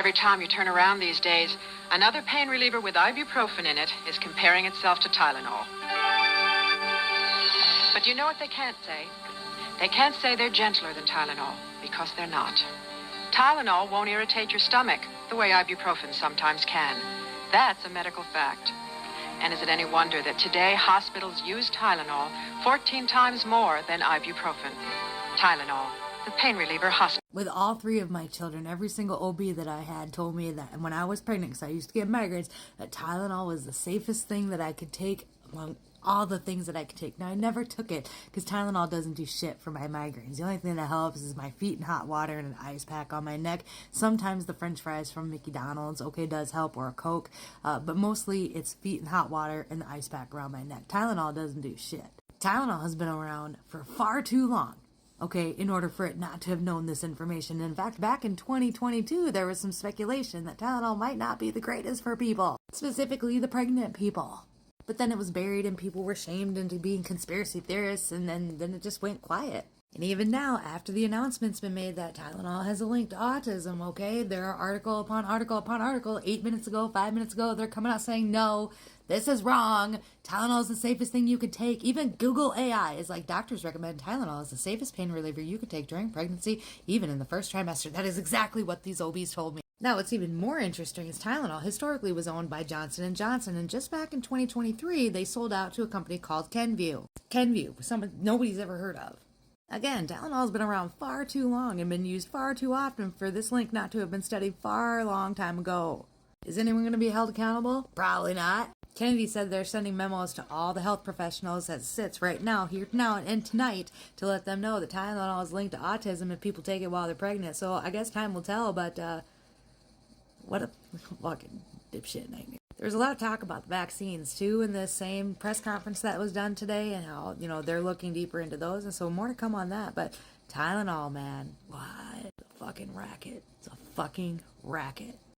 Every time you turn around these days, another pain reliever with ibuprofen in it is comparing itself to Tylenol. But you know what they can't say? They can't say they're gentler than Tylenol, because they're not. Tylenol won't irritate your stomach, the way ibuprofen sometimes can. That's a medical fact. And is it any wonder that today hospitals use Tylenol 14 times more than ibuprofen? Tylenol, the pain reliever hospital. With all three of my children, every single OB that I had told me that, and when I was pregnant, because I used to get migraines, that Tylenol was the safest thing that I could take among all the things that I could take. Now, I never took it because Tylenol doesn't do shit for my migraines. The only thing that helps is my feet in hot water and an ice pack on my neck. Sometimes the French fries from McDonald's, does help, or a Coke, but mostly it's feet in hot water and the ice pack around my neck. Tylenol doesn't do shit. Tylenol has been around for far too long, in order for it not to have known this information. In fact, back in 2022, there was some speculation that Tylenol might not be the greatest for people, specifically the pregnant people. But then it was buried and people were shamed into being conspiracy theorists, and then it just went quiet. And even now, after the announcement's been made that Tylenol has a link to autism, there are article upon article upon article, 8 minutes ago, 5 minutes ago, they're coming out saying, no, this is wrong. Tylenol is the safest thing you could take. Even Google AI is like, doctors recommend Tylenol as the safest pain reliever you could take during pregnancy, even in the first trimester. That is exactly what these OBs told me. Now, what's even more interesting is Tylenol historically was owned by Johnson & Johnson, and just back in 2023, they sold out to a company called Kenvue. Kenvue, someone nobody's ever heard of. Again, Tylenol's been around far too long and been used far too often for this link not to have been studied far long time ago. Is anyone going to be held accountable? Probably not. Kennedy said they're sending memos to all the health professionals as it sits right now, here now, and tonight to let them know that Tylenol is linked to autism if people take it while they're pregnant. So I guess time will tell, but what a fucking dipshit nightmare. There's a lot of talk about the vaccines, too, in the same press conference that was done today, and how, they're looking deeper into those, and so more to come on that. But Tylenol, man, what? It's a fucking racket. It's a fucking racket.